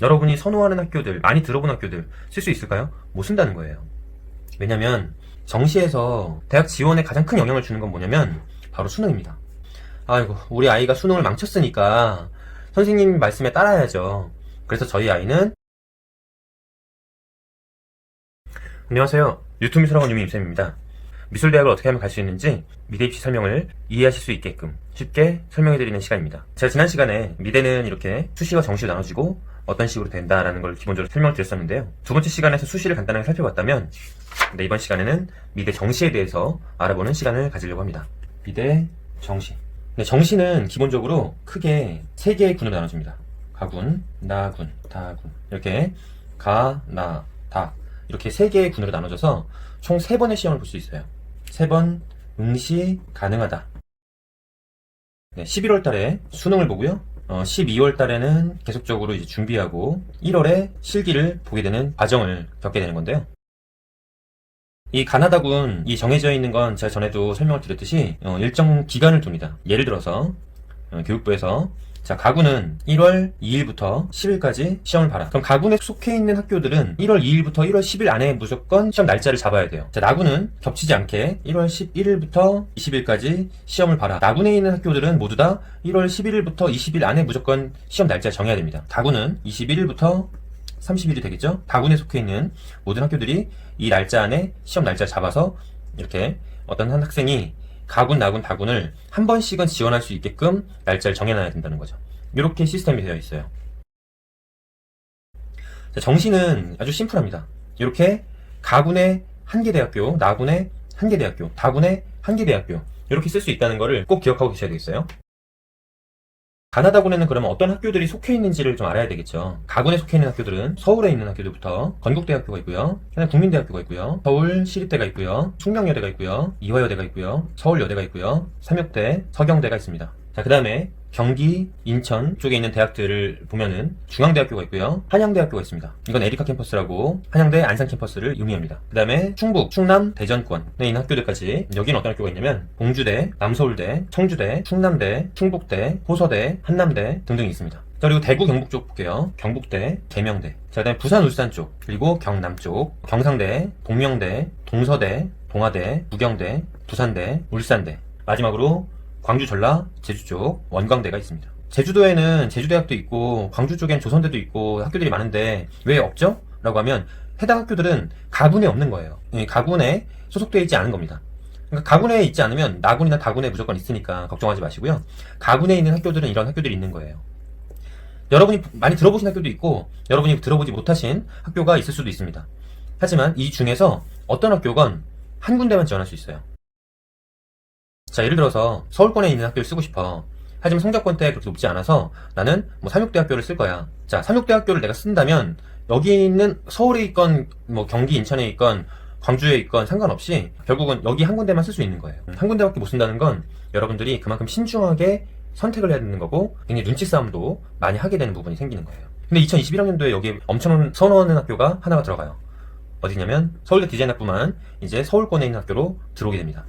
여러분이 선호하는 학교들, 많이 들어본 학교들 쓸 수 있을까요? 못 쓴다는 거예요. 왜냐면 정시에서 대학 지원에 가장 큰 영향을 주는 건 뭐냐면 바로 수능입니다. 아이고, 우리 아이가 수능을 망쳤으니까 선생님 말씀에 따라야죠. 그래서 저희 아이는 안녕하세요. 유튜브 미술학원 유미임쌤입니다. 미술대학을 어떻게 하면 갈 수 있는지 미대 입시 설명을 이해하실 수 있게끔 쉽게 설명해드리는 시간입니다. 제가 지난 시간에 미대는 이렇게 수시와 정시로 나눠지고 어떤 식으로 된다라는 걸 기본적으로 설명드렸었는데요. 두 번째 시간에서 수시를 간단하게 살펴봤다면 이번 시간에는 미대 정시에 대해서 알아보는 시간을 가지려고 합니다. 미대 정시. 정시는 기본적으로 크게 세 개의 군으로 나눠집니다. 가군, 나군, 다군. 이렇게 가, 나, 다. 이렇게 세 개의 군으로 나눠져서 총 3번의 시험을 볼 수 있어요. 3번 응시 가능하다. 11월 달에 수능을 보고요. 12월 달에는 계속적으로 이제 준비하고 1월에 실기를 보게 되는 과정을 겪게 되는 건데요. 이 가나다군, 이 정해져 있는 건 제가 전에도 설명을 드렸듯이 일정 기간을 둡니다. 예를 들어서 교육부에서 자, 가군은 1월 2일부터 10일까지 시험을 봐라. 그럼 가군에 속해 있는 학교들은 1월 2일부터 1월 10일 안에 무조건 시험 날짜를 잡아야 돼요. 자, 나군은 겹치지 않게 1월 11일부터 20일까지 시험을 봐라. 나군에 있는 학교들은 모두 다 1월 11일부터 20일 안에 무조건 시험 날짜를 정해야 됩니다. 다군은 21일부터 30일이 되겠죠? 다군에 속해 있는 모든 학교들이 이 날짜 안에 시험 날짜를 잡아서 이렇게 어떤 한 학생이 가군, 나군, 다군을 한 번씩은 지원할 수 있게끔 날짜를 정해놔야 된다는 거죠. 이렇게 시스템이 되어 있어요. 자, 정시는 아주 심플합니다. 이렇게 가군의 한 개 대학교, 나군의 한 개 대학교, 다군의 한 개 대학교 이렇게 쓸 수 있다는 거를 꼭 기억하고 계셔야 되겠어요. 가나다군에는 그러면 어떤 학교들이 속해 있는지를 좀 알아야 되겠죠. 가군에 속해 있는 학교들은 서울에 있는 학교들부터 건국대학교가 있고요, 국민대학교가 있고요, 서울시립대가 있고요, 숙명여대가 있고요, 이화여대가 있고요, 서울여대가 있고요, 삼육대, 서경대가 있습니다. 자, 그 다음에 경기, 인천 쪽에 있는 대학들을 보면은 중앙대학교가 있고요, 한양대학교가 있습니다. 이건 에리카 캠퍼스라고 한양대 안산 캠퍼스를 의미합니다. 그 다음에 충북, 충남, 대전권에 있는 학교들까지 여기는 어떤 학교가 있냐면 봉주대, 남서울대, 청주대, 충남대, 충북대, 호서대, 한남대 등등이 있습니다. 자, 그리고 대구 경북 쪽 볼게요. 경북대, 계명대. 자, 그다음에 부산 울산 쪽, 그리고 경남 쪽, 경상대, 동명대, 동서대, 동아대, 부경대, 부산대, 울산대. 마지막으로 광주, 전라, 제주 쪽 원광대가 있습니다. 제주도에는 제주대학도 있고 광주 쪽엔 조선대도 있고 학교들이 많은데 왜 없죠? 라고 하면 해당 학교들은 가군에 없는 거예요. 가군에 소속되어 있지 않은 겁니다. 그러니까 가군에 있지 않으면 나군이나 다군에 무조건 있으니까 걱정하지 마시고요. 가군에 있는 학교들은 이런 학교들이 있는 거예요. 여러분이 많이 들어보신 학교도 있고 여러분이 들어보지 못하신 학교가 있을 수도 있습니다. 하지만 이 중에서 어떤 학교건 한 군데만 지원할 수 있어요. 자, 예를 들어서 서울권에 있는 학교를 쓰고 싶어. 하지만 성적권대가 그렇게 높지 않아서 나는 뭐 삼육대학교를 쓸 거야. 자, 삼육대학교를 내가 쓴다면 여기 있는 서울에 있건 뭐 경기 인천에 있건 광주에 있건 상관없이 결국은 여기 한 군데만 쓸 수 있는 거예요. 한 군데밖에 못 쓴다는 건 여러분들이 그만큼 신중하게 선택을 해야 되는 거고 굉장히 눈치 싸움도 많이 하게 되는 부분이 생기는 거예요. 근데 2021학년도에 여기에 엄청 선호하는 학교가 하나가 들어가요. 어디냐면 서울대 디자인학부만 이제 서울권에 있는 학교로 들어오게 됩니다.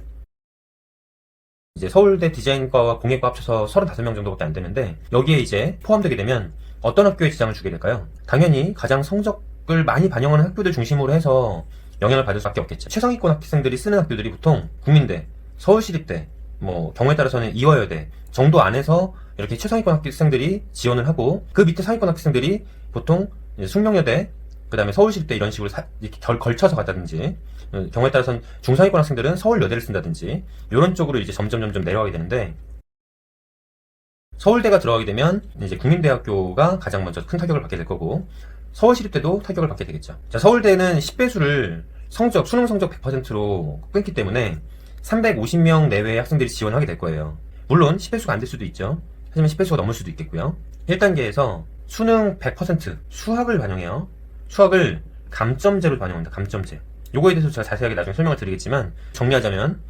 이제 서울대 디자인과와 공예과 합쳐서 35명 정도밖에 안 되는데 여기에 이제 포함되게 되면 어떤 학교에 지장을 주게 될까요? 당연히 가장 성적을 많이 반영하는 학교들 중심으로 해서 영향을 받을 수밖에 없겠죠. 최상위권 학생들이 쓰는 학교들이 보통 국민대, 서울시립대, 뭐 경우에 따라서는 이화여대 정도 안에서 이렇게 최상위권 학생들이 지원을 하고 그 밑에 상위권 학생들이 보통 숙명여대, 그 다음에 서울시립대 이런 식으로 이렇게 걸쳐서 갔다든지 경우에 따라서는 중상위권 학생들은 서울여대를 쓴다든지 이런 쪽으로 이제 점점 내려가게 되는데 서울대가 들어가게 되면 이제 국민대학교가 가장 먼저 큰 타격을 받게 될 거고 서울시립대도 타격을 받게 되겠죠. 자, 서울대는 10배수를 수능 성적 100%로 끊기 때문에 350명 내외의 학생들이 지원하게 될 거예요. 물론 10배수가 안 될 수도 있죠. 하지만 10배수가 넘을 수도 있겠고요. 1단계에서 수능 100% 수학을 반영해요. 수학을 감점제로 반영한다. 감점제. 요거에 대해서 제가 자세하게 나중에 설명을 드리겠지만 정리하자면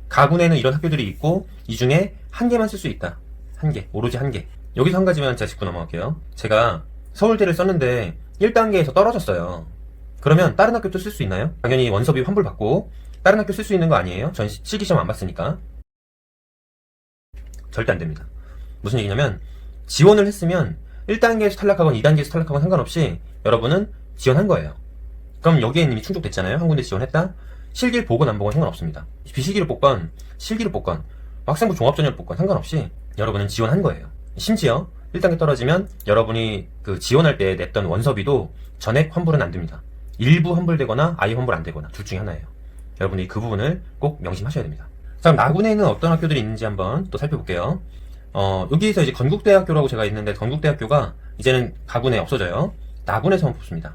가군에는 이런 학교들이 있고 이 중에 한 개만 쓸 수 있다. 한 개. 오로지 한 개. 여기서 한 가지만 제가 짚고 넘어갈게요. 제가 서울대를 썼는데 1단계에서 떨어졌어요. 그러면 다른 학교도 쓸 수 있나요? 당연히 원서비 환불받고 다른 학교 쓸 수 있는 거 아니에요? 전 실기시험 안 봤으니까. 절대 안 됩니다. 무슨 얘기냐면 지원을 했으면 1단계에서 탈락하건 2단계에서 탈락하건 상관없이 여러분은 지원한 거예요. 그럼 여기에 이미 충족됐잖아요. 한 군데 지원했다. 실기를 보건 안 보건 상관없습니다. 비실기를 뽑건 실기를 뽑건 학생부 종합전형을 뽑건 상관없이 여러분은 지원한 거예요. 심지어 1단계 떨어지면 여러분이 그 지원할 때 냈던 원서비도 전액 환불은 안 됩니다. 일부 환불되거나 아예 환불 안 되거나 둘 중에 하나예요. 여러분이 그 부분을 꼭 명심하셔야 됩니다. 자, 그럼 나군에는 어떤 학교들이 있는지 한번 또 살펴볼게요. 여기에서 이제 건국대학교라고 제가 있는데 건국대학교가 이제는 가군에 없어져요. 나군에서만 뽑습니다.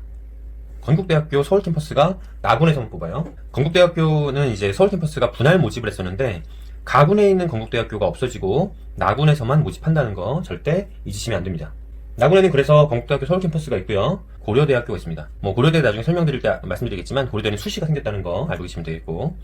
건국대학교 서울 캠퍼스가 나군에서만 뽑아요. 건국대학교는 이제 서울 캠퍼스가 분할 모집을 했었는데 가군에 있는 건국대학교가 없어지고 나군에서만 모집한다는 거 절대 잊으시면 안 됩니다. 나군에는 그래서 건국대학교 서울 캠퍼스가 있고요. 고려대학교가 있습니다. 뭐 고려대 나중에 설명드릴 때 말씀드리겠지만 고려대는 수시가 생겼다는 거 알고 계시면 되겠고,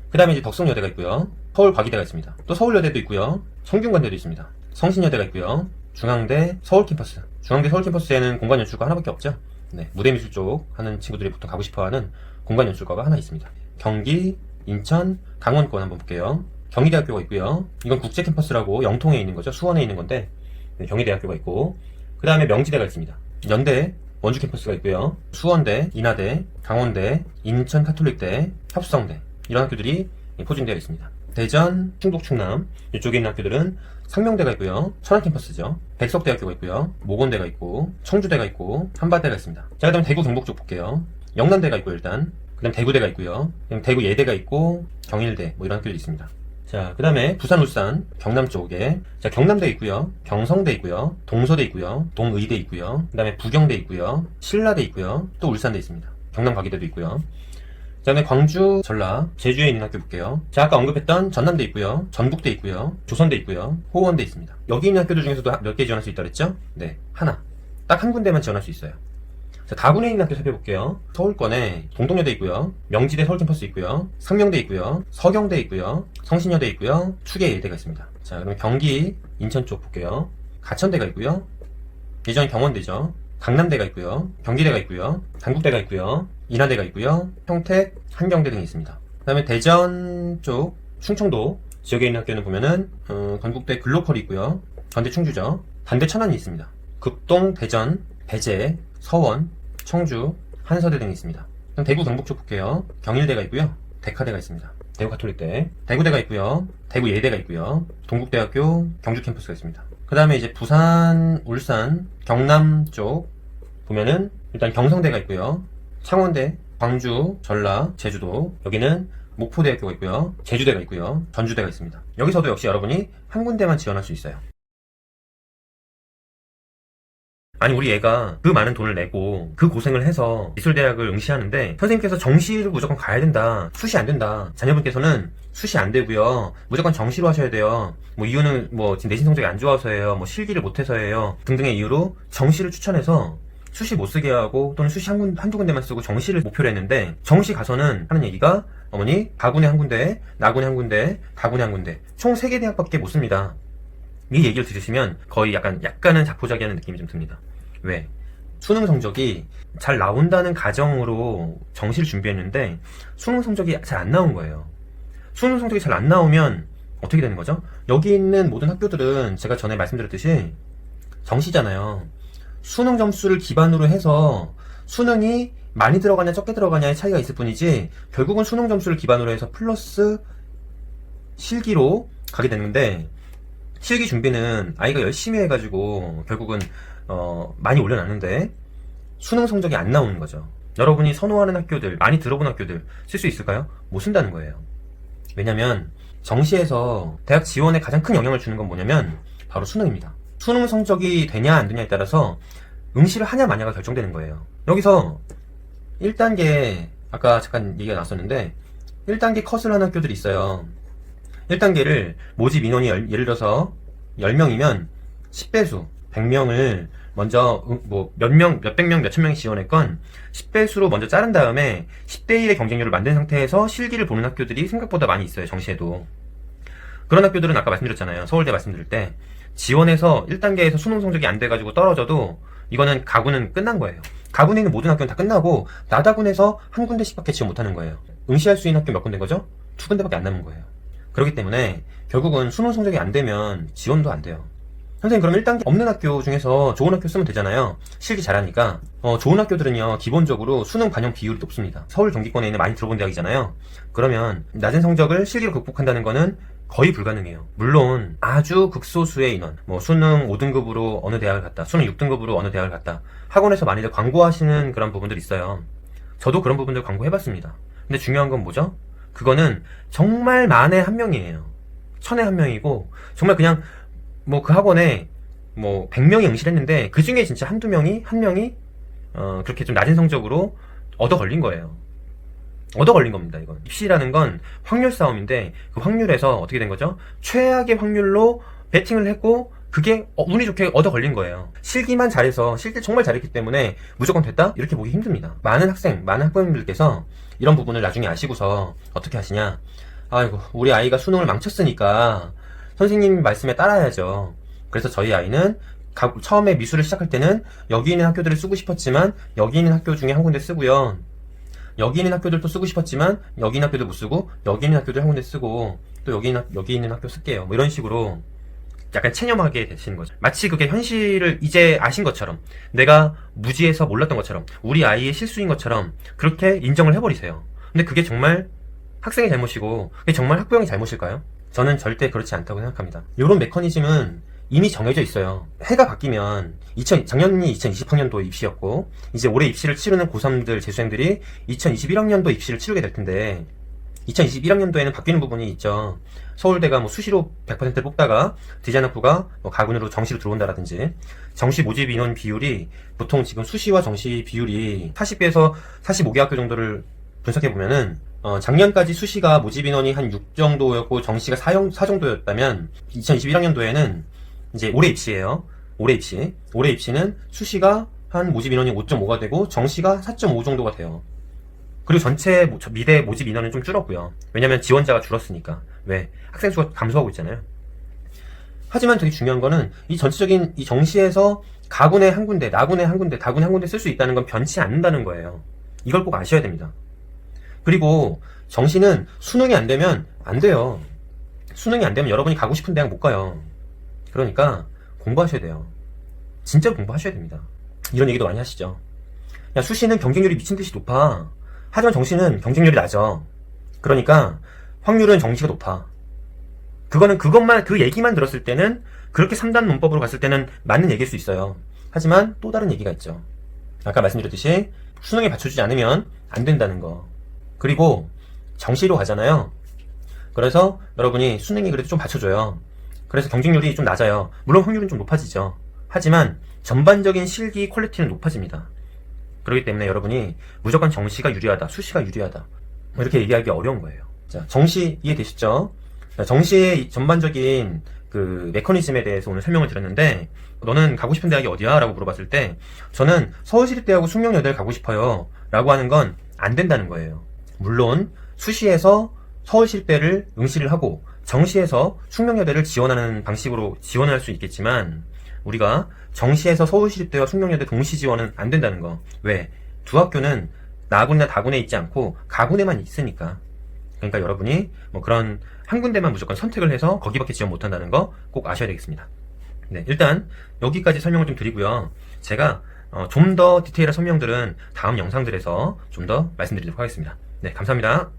그 다음에 이제 덕성여대가 있고요. 서울과기대가 있습니다. 또 서울여대도 있고요. 성균관대도 있습니다. 성신여대가 있고요. 중앙대 서울 캠퍼스. 중앙대 서울 캠퍼스에는 공간 연출과 하나밖에 없죠. 네, 무대미술 쪽 하는 친구들이 보통 가고 싶어하는 공간 연출과가 하나 있습니다. 경기, 인천, 강원권 한번 볼게요. 경희대학교가 있고요. 이건 국제 캠퍼스라고 영통에 있는 거죠. 수원에 있는 건데 네, 경희대학교가 있고, 그 다음에 명지대가 있습니다. 연대, 원주 캠퍼스가 있고요. 수원대, 인하대, 강원대, 인천 카톨릭대, 협성대 이런 학교들이 포진되어 있습니다. 대전, 충북, 충남 이쪽에 있는 학교들은 상명대가 있고요. 천안 캠퍼스죠. 백석대학교가 있고요. 모건대가 있고 청주대가 있고 한밭대가 있습니다. 자, 그 다음에 대구 경북 쪽 볼게요. 영남대가 있고 일단 그 다음 대구대가 있고요. 그다음 대구 예대가 있고 경일대 뭐 이런 학교들이 있습니다. 자, 그 다음에 부산, 울산, 경남 쪽에 자 경남대 있고요. 경성대 있고요. 동서대 있고요. 동의대 있고요. 그 다음에 부경대 있고요. 신라대 있고요. 또 울산대 있습니다. 경남과기대도 있고요. 그 다음에 광주, 전라, 제주에 있는 학교 볼게요. 자, 아까 언급했던 전남대 있고요. 전북대 있고요. 조선대 있고요. 호원대 있습니다. 여기 있는 학교들 중에서도 몇 개 지원할 수 있다 그랬죠? 네, 하나. 딱 한 군데만 지원할 수 있어요. 자, 다군에 있는 학교 살펴볼게요. 서울권에 동덕여대 있고요. 명지대 서울캠퍼스 있고요. 상명대 있고요. 서경대 있고요. 성신여대 있고요. 추계예대가 있습니다. 자, 그러면 경기, 인천 쪽 볼게요. 가천대가 있고요. 예전에 경원대죠. 강남대가 있고요. 경기대가 있고요. 단국대가 있고요. 인하대가 있고요. 평택, 한경대 등이 있습니다. 그 다음에 대전 쪽, 충청도 지역에 있는 학교는 보면은 건국대 글로컬이 있고요. 전대 충주죠. 단대 천안이 있습니다. 극동, 대전, 배재, 서원, 청주, 한서대 등이 있습니다. 그럼 대구 경북 쪽 볼게요. 경일대가 있고요. 대카대가 있습니다. 대구 가톨릭대, 대구대가 있고요. 대구 예대가 있고요. 동국대학교 경주 캠퍼스가 있습니다. 그 다음에 이제 부산, 울산, 경남 쪽 보면은 일단 경성대가 있고요. 창원대, 광주, 전라, 제주도 여기는 목포대학교가 있고요. 제주대가 있고요. 전주대가 있습니다. 여기서도 역시 여러분이 한 군데만 지원할 수 있어요. 아니 우리 애가 그 많은 돈을 내고 그 고생을 해서 미술대학을 응시하는데 선생님께서 정시를 무조건 가야 된다, 수시 안 된다, 자녀분께서는 수시 안 되고요 무조건 정시로 하셔야 돼요, 뭐 이유는 뭐 지금 내신 성적이 안 좋아서예요, 뭐 실기를 못해서예요 등등의 이유로 정시를 추천해서 수시 못 쓰게 하고 또는 수시 한두 군데만 쓰고 정시를 목표로 했는데, 정시 가서는 하는 얘기가 어머니 가군에 한 군데, 나군에 한 군데, 가군에 한 군데 총 3개 대학밖에 못 씁니다. 이 얘기를 들으시면 거의 약간은 자포자기하는 느낌이 좀 듭니다. 왜? 수능 성적이 잘 나온다는 가정으로 정시를 준비했는데 수능 성적이 잘 안 나온 거예요. 수능 성적이 잘 안 나오면 어떻게 되는 거죠? 여기 있는 모든 학교들은 제가 전에 말씀드렸듯이 정시잖아요. 수능 점수를 기반으로 해서 수능이 많이 들어가냐 적게 들어가냐의 차이가 있을 뿐이지 결국은 수능 점수를 기반으로 해서 플러스 실기로 가게 되는데, 실기 준비는 아이가 열심히 해가지고 결국은 많이 올려놨는데 수능 성적이 안 나오는 거죠. 여러분이 선호하는 학교들, 많이 들어본 학교들 쓸 수 있을까요? 못 쓴다는 거예요. 왜냐면 정시에서 대학 지원에 가장 큰 영향을 주는 건 뭐냐면 바로 수능입니다. 수능 성적이 되냐 안 되냐에 따라서 응시를 하냐 마냐가 결정되는 거예요. 여기서 1단계 아까 잠깐 얘기가 나왔었는데 1단계 컷을 하는 학교들이 있어요. 1단계를 모집 인원이 예를 들어서 10명이면 10배수 100명을 먼저 몇백 명, 몇천 명이 지원했건 10배수로 먼저 자른 다음에 10대1의 경쟁률을 만든 상태에서 실기를 보는 학교들이 생각보다 많이 있어요. 정시에도. 그런 학교들은 아까 말씀드렸잖아요. 서울대 말씀드릴 때 지원해서 1단계에서 수능 성적이 안 돼가지고 떨어져도 이거는 가군은 끝난 거예요. 가군에 있는 모든 학교는 다 끝나고 나다군에서 한 군데씩밖에 지원 못하는 거예요. 응시할 수 있는 학교 몇 군데인 거죠? 2군데밖에 안 남은 거예요. 그렇기 때문에 결국은 수능 성적이 안 되면 지원도 안 돼요. 선생님 그럼 1단계 없는 학교 중에서 좋은 학교 쓰면 되잖아요. 실기 잘하니까. 좋은 학교들은요 기본적으로 수능 반영 비율이 높습니다. 서울 경기권에 있는 많이 들어본 대학이잖아요. 그러면 낮은 성적을 실기로 극복한다는 거는 거의 불가능해요. 물론 아주 극소수의 인원, 뭐 수능 5등급으로 어느 대학을 갔다, 수능 6등급으로 어느 대학을 갔다, 학원에서 많이들 광고하시는 그런 부분들이 있어요. 저도 그런 부분들 광고해봤습니다. 근데 중요한 건 뭐죠? 그거는 정말 만에 한 명이에요. 천에 한 명이고, 정말 그냥 뭐 그 학원에 뭐 100명이 응시를 했는데 그 중에 진짜 한두 명이, 한 명이 그렇게 좀 낮은 성적으로 얻어 걸린 거예요. 얻어 걸린 겁니다, 이건. 입시라는 건 확률 싸움인데 그 확률에서 어떻게 된 거죠? 최악의 확률로 베팅을 했고 그게 운이 좋게 얻어 걸린 거예요. 실기만 잘해서, 실기 정말 잘했기 때문에 무조건 됐다? 이렇게 보기 힘듭니다. 많은 학생, 많은 학부모님들께서 이런 부분을 나중에 아시고서 어떻게 하시냐? 아이고, 우리 아이가 수능을 망쳤으니까 선생님 말씀에 따라야죠. 그래서 저희 아이는 처음에 미술을 시작할 때는 여기 있는 학교들을 쓰고 싶었지만 여기 있는 학교 중에 한 군데 쓰고요. 여기 있는 학교들도 쓰고 싶었지만 여기 있는 학교들 못 쓰고 여기 있는 학교들 한 군데 쓰고 또 여기 있는 학교 쓸게요. 뭐 이런 식으로 약간 체념하게 되시는 거죠. 마치 그게 현실을 이제 아신 것처럼, 내가 무지해서 몰랐던 것처럼, 우리 아이의 실수인 것처럼 그렇게 인정을 해버리세요. 근데 그게 정말 학생의 잘못이고 그게 정말 학부형의 잘못일까요? 저는 절대 그렇지 않다고 생각합니다. 이런 메커니즘은 이미 정해져 있어요. 해가 바뀌면 작년이 2020학년도 입시였고 이제 올해 입시를 치르는 고3들 재수생들이 2021학년도 입시를 치르게 될 텐데 2021학년도에는 바뀌는 부분이 있죠. 서울대가 뭐 수시로 100% 뽑다가 디자인학부가 뭐 가군으로 정시로 들어온다라든지, 정시 모집 인원 비율이 보통 지금 수시와 정시 비율이 40개에서 45개 학교 정도를 분석해보면은 작년까지 수시가 모집 인원이 한 6 정도였고 정시가 4 정도였다면 2021학년도에는 이제 올해 입시예요. 올해 입시는 수시가 한 모집 인원이 5.5가 되고 정시가 4.5 정도가 돼요. 그리고 전체 미대 모집 인원은 좀 줄었고요. 왜냐면 지원자가 줄었으니까. 왜? 학생 수가 감소하고 있잖아요. 하지만 되게 중요한 거는 이 전체적인 이 정시에서 가군에 한 군데, 나군에 한 군데, 다군에 한 군데 쓸 수 있다는 건 변치 않는다는 거예요. 이걸 꼭 아셔야 됩니다. 그리고 정시는 수능이 안 되면 안 돼요. 수능이 안 되면 여러분이 가고 싶은 대학 못 가요. 그러니까 공부하셔야 돼요. 진짜로 공부하셔야 됩니다. 이런 얘기도 많이 하시죠. 야, 수시는 경쟁률이 미친 듯이 높아. 하지만 정시는 경쟁률이 낮아. 그러니까 확률은 정시가 높아. 그 얘기만 들었을 때는, 그렇게 3단 문법으로 갔을 때는 맞는 얘기일 수 있어요. 하지만 또 다른 얘기가 있죠. 아까 말씀드렸듯이 수능에 받쳐주지 않으면 안 된다는 거. 그리고 정시로 가잖아요. 그래서 여러분이 수능이 그래도 좀 받쳐줘요. 그래서 경쟁률이 좀 낮아요. 물론 확률은 좀 높아지죠. 하지만 전반적인 실기 퀄리티는 높아집니다. 그렇기 때문에 여러분이 무조건 정시가 유리하다, 수시가 유리하다, 뭐 이렇게 얘기하기 어려운 거예요. 자, 정시 이해되시죠? 정시의 전반적인 그 메커니즘에 대해서 오늘 설명을 드렸는데, 너는 가고 싶은 대학이 어디야? 라고 물어봤을 때 저는 서울시립대하고 숙명여대를 가고 싶어요 라고 하는 건 안 된다는 거예요. 물론 수시에서 서울시립대를 응시를 하고 정시에서 숙명여대를 지원하는 방식으로 지원을 할 수 있겠지만, 우리가 정시에서 서울시립대와 숙명여대 동시 지원은 안 된다는 거. 왜? 두 학교는 나군이나 다군에 있지 않고 가군에만 있으니까. 그러니까 여러분이 뭐 그런 한 군데만 무조건 선택을 해서 거기밖에 지원 못한다는 거 꼭 아셔야 되겠습니다. 네, 일단 여기까지 설명을 좀 드리고요. 제가 좀 더 디테일한 설명들은 다음 영상들에서 좀 더 말씀드리도록 하겠습니다. 네, 감사합니다.